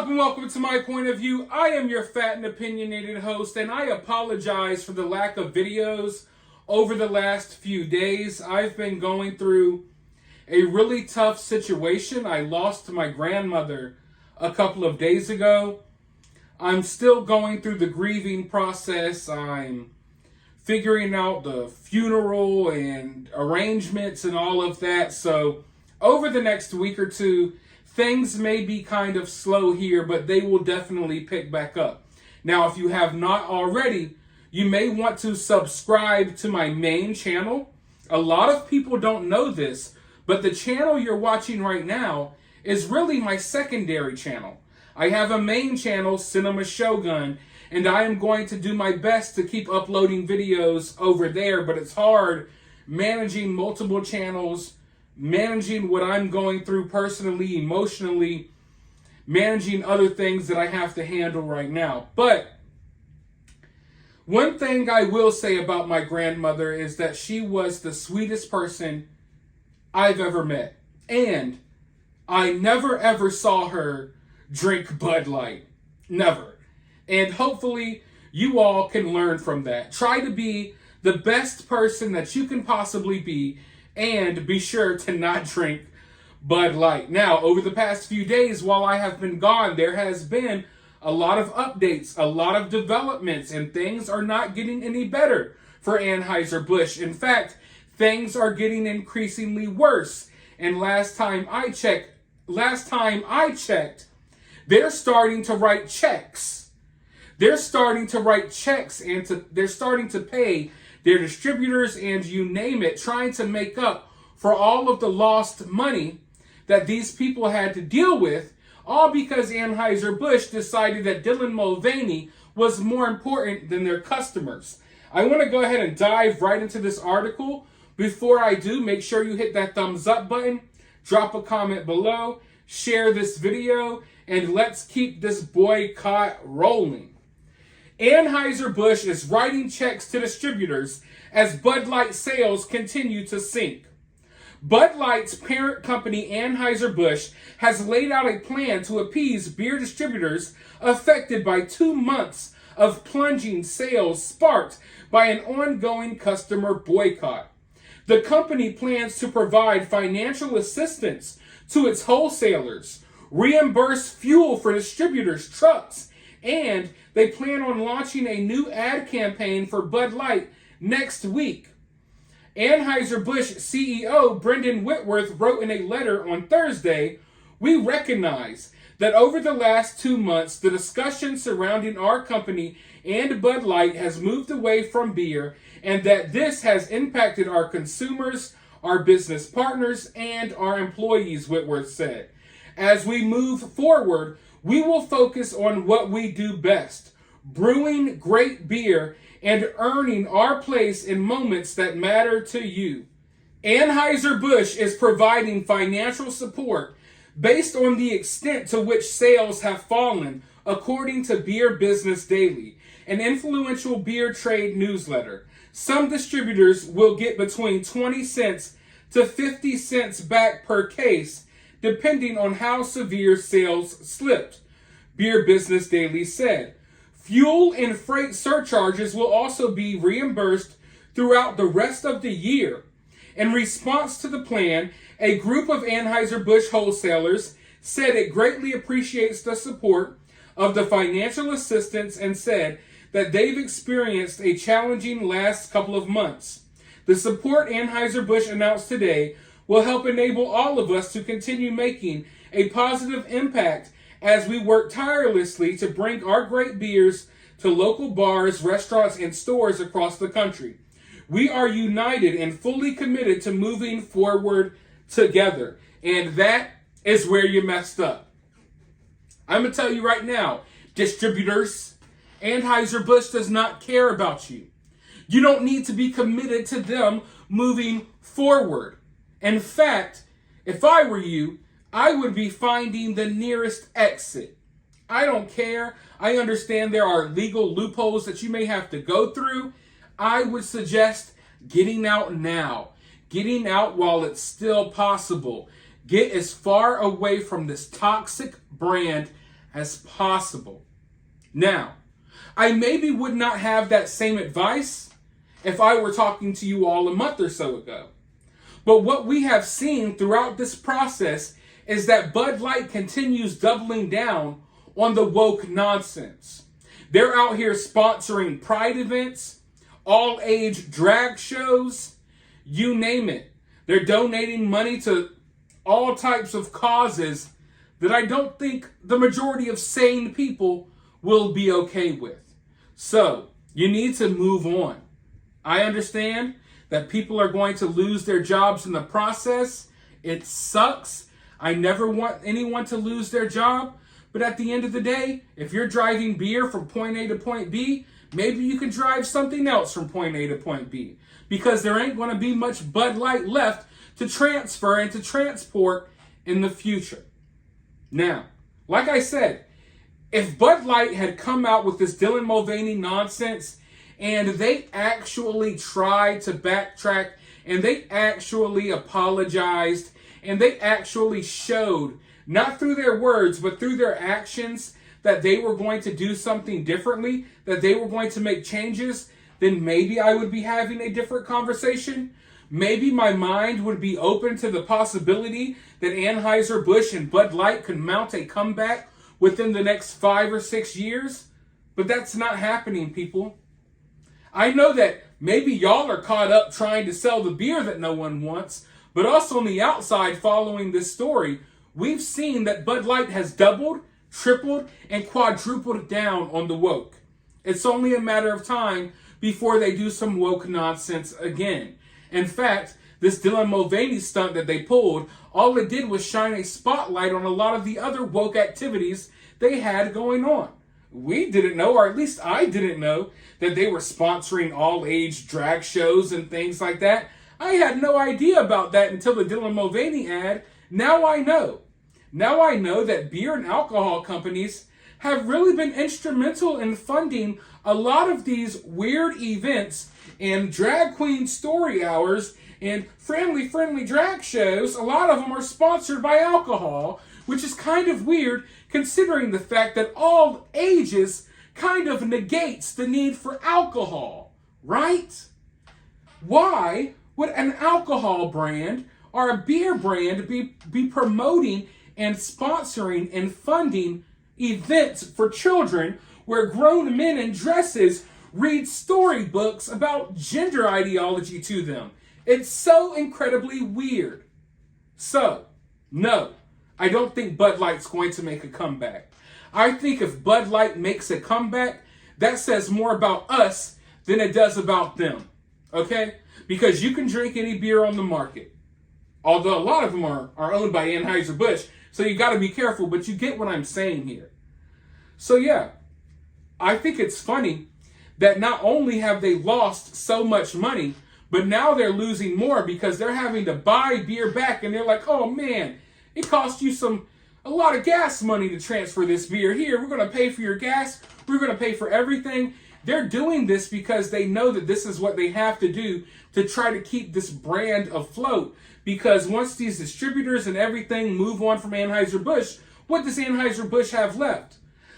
up and welcome to my point of view. I am your fat and opinionated host, and I apologize for the lack of videos over the last few days. I've been going through a really tough situation. I lost my grandmother a couple of days ago. I'm still going through the grieving process. I'm figuring out the funeral and arrangements and all of that. So over the next week or two, things may be kind of slow here, but they will definitely pick back up. Now, if you have not already, you may want to subscribe to my main channel. A lot of people don't know this, but the channel you're watching right now is really my secondary channel. I have a main channel, Cinema Shogun, and I am going to do my best to keep uploading videos over there, but it's hard managing multiple channels, managing what I'm going through personally, emotionally, managing other things that I have to handle right now. But one thing I will say about my grandmother is that she was the sweetest person I've ever met. And I never ever saw her drink Bud Light. Never. And hopefully you all can learn from that. Try to be the best person that you can possibly be, and be sure to not drink Bud Light. Now, over the past few days, while I have been gone, there has been a lot of updates, a lot of developments, and things are not getting any better for Anheuser-Busch. In fact, things are getting increasingly worse. And last time I checked, they're starting to write checks. They're starting to write checks and they're starting to pay their distributors and you name it, trying to make up for all of the lost money that these people had to deal with, all because Anheuser-Busch decided that Dylan Mulvaney was more important than their customers. I want to go ahead and dive right into this article. Before I do, make sure you hit that thumbs up button, drop a comment below, share this video, and let's keep this boycott rolling. Anheuser-Busch is writing checks to distributors as Bud Light sales continue to sink. Bud Light's parent company Anheuser-Busch has laid out a plan to appease beer distributors affected by 2 months of plunging sales sparked by an ongoing customer boycott. The company plans to provide financial assistance to its wholesalers, reimburse fuel for distributors' trucks, and they plan on launching a new ad campaign for Bud Light next week. Anheuser-Busch CEO Brendan Whitworth wrote in a letter on Thursday, "We recognize that over the last 2 months, the discussion surrounding our company and Bud Light has moved away from beer, and that this has impacted our consumers, our business partners, and our employees," Whitworth said. "As we move forward, we will focus on what we do best, brewing great beer and earning our place in moments that matter to you." Anheuser-Busch is providing financial support based on the extent to which sales have fallen, according to Beer Business Daily, an influential beer trade newsletter. Some distributors will get between 20 cents to 50 cents back per case, depending on how severe sales slipped, Beer Business Daily said. Fuel and freight surcharges will also be reimbursed throughout the rest of the year. In response to the plan, a group of Anheuser-Busch wholesalers said it greatly appreciates the support of the financial assistance and said that they've experienced a challenging last couple of months. The support Anheuser-Busch announced today will help enable all of us to continue making a positive impact as we work tirelessly to bring our great beers to local bars, restaurants, and stores across the country. We are united and fully committed to moving forward together. And that is where you messed up. I'm going to tell you right now, distributors, Anheuser-Busch does not care about you. You don't need to be committed to them moving forward. In fact, if I were you, I would be finding the nearest exit. I don't care. I understand there are legal loopholes that you may have to go through. I would suggest getting out now. Getting out while it's still possible. Get as far away from this toxic brand as possible. Now, I maybe would not have that same advice if I were talking to you all a month or so ago. But what we have seen throughout this process is that Bud Light continues doubling down on the woke nonsense. They're out here sponsoring pride events, all-age drag shows, you name it. They're donating money to all types of causes that I don't think the majority of sane people will be okay with. So, you need to move on. I understand that people are going to lose their jobs in the process. It sucks. I never want anyone to lose their job. But at the end of the day, if you're driving beer from point A to point B, maybe you can drive something else from point A to point B. Because there ain't going to be much Bud Light left to transfer and to transport in the future. Now, like I said, if Bud Light had come out with this Dylan Mulvaney nonsense and they actually tried to backtrack and they actually apologized and they actually showed, not through their words, but through their actions, that they were going to do something differently, that they were going to make changes, then maybe I would be having a different conversation. Maybe my mind would be open to the possibility that Anheuser, Busch, and Bud Light could mount a comeback within the next 5 or 6 years. But that's not happening, people. I know that maybe y'all are caught up trying to sell the beer that no one wants, but us on the outside following this story, we've seen that Bud Light has doubled, tripled, and quadrupled down on the woke. It's only a matter of time before they do some woke nonsense again. In fact, this Dylan Mulvaney stunt that they pulled, all it did was shine a spotlight on a lot of the other woke activities they had going on. We didn't know, or at least I didn't know, that they were sponsoring all-age drag shows and things like that. I had no idea about that until the Dylan Mulvaney ad. Now I know. Now I know that beer and alcohol companies have really been instrumental in funding a lot of these weird events and drag queen story hours and friendly drag shows. A lot of them are sponsored by alcohol, which is kind of weird considering the fact that all ages kind of negates the need for alcohol, right? Why would an alcohol brand or a beer brand be promoting and sponsoring and funding events for children where grown men in dresses read storybooks about gender ideology to them? It's so incredibly weird. So, no, I don't think Bud Light's going to make a comeback. I think if Bud Light makes a comeback, that says more about us than it does about them. Okay? Because you can drink any beer on the market. Although a lot of them are owned by Anheuser Busch, so you got to be careful, but you get what I'm saying here. So yeah, I think it's funny that not only have they lost so much money, but now they're losing more because they're having to buy beer back, and they're like, oh man, it cost you a lot of gas money to transfer this beer. Here, we're going to pay for your gas. We're going to pay for everything. They're doing this because they know that this is what they have to do to try to keep this brand afloat. Because once these distributors and everything move on from Anheuser-Busch, what does Anheuser-Busch have left?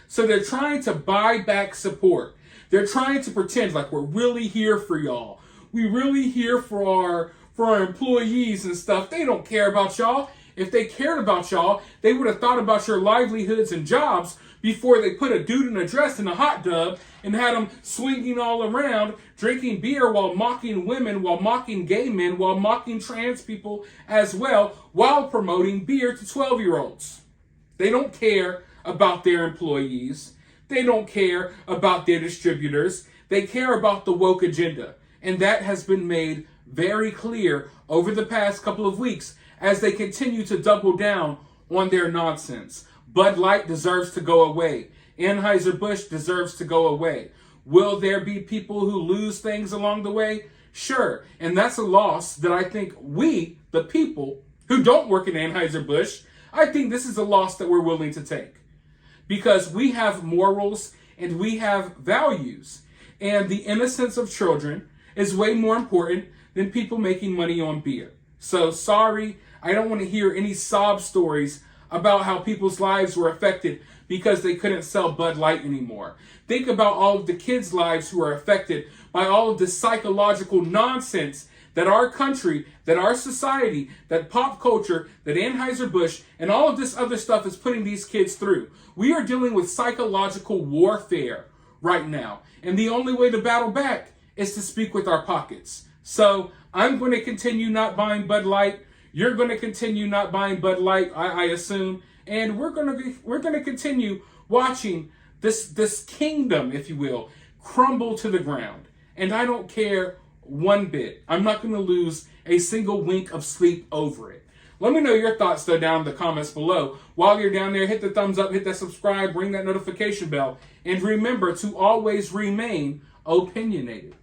So they're trying to buy back support. They're trying to pretend like we're really here for y'all. We really here for our employees and stuff. They don't care about y'all. If they cared about y'all, they would have thought about your livelihoods and jobs before they put a dude in a dress and a hot tub and had them swinging all around, drinking beer while mocking women, while mocking gay men, while mocking trans people as well, while promoting beer to 12-year-olds. They don't care about their employees. They don't care about their distributors. They care about the woke agenda. And that has been made very clear over the past couple of weeks as they continue to double down on their nonsense. Bud Light deserves to go away. Anheuser-Busch deserves to go away. Will there be people who lose things along the way? Sure. And that's a loss that I think we, the people who don't work at Anheuser-Busch, I think this is a loss that we're willing to take. Because we have morals and we have values. And the innocence of children is way more important than people making money on beer. So sorry, I don't want to hear any sob stories about how people's lives were affected because they couldn't sell Bud Light anymore. Think about all of the kids' lives who are affected by all of this psychological nonsense that our country, that our society, that pop culture, that Anheuser-Busch, and all of this other stuff is putting these kids through. We are dealing with psychological warfare right now. And the only way to battle back is to speak with our pockets. So I'm going to continue not buying Bud Light. You're going to continue not buying Bud Light, I assume. And we're going to continue watching this kingdom, if you will, crumble to the ground. And I don't care one bit. I'm not going to lose a single wink of sleep over it. Let me know your thoughts, though, down in the comments below. While you're down there, hit the thumbs up, hit that subscribe, ring that notification bell, and remember to always remain opinionated.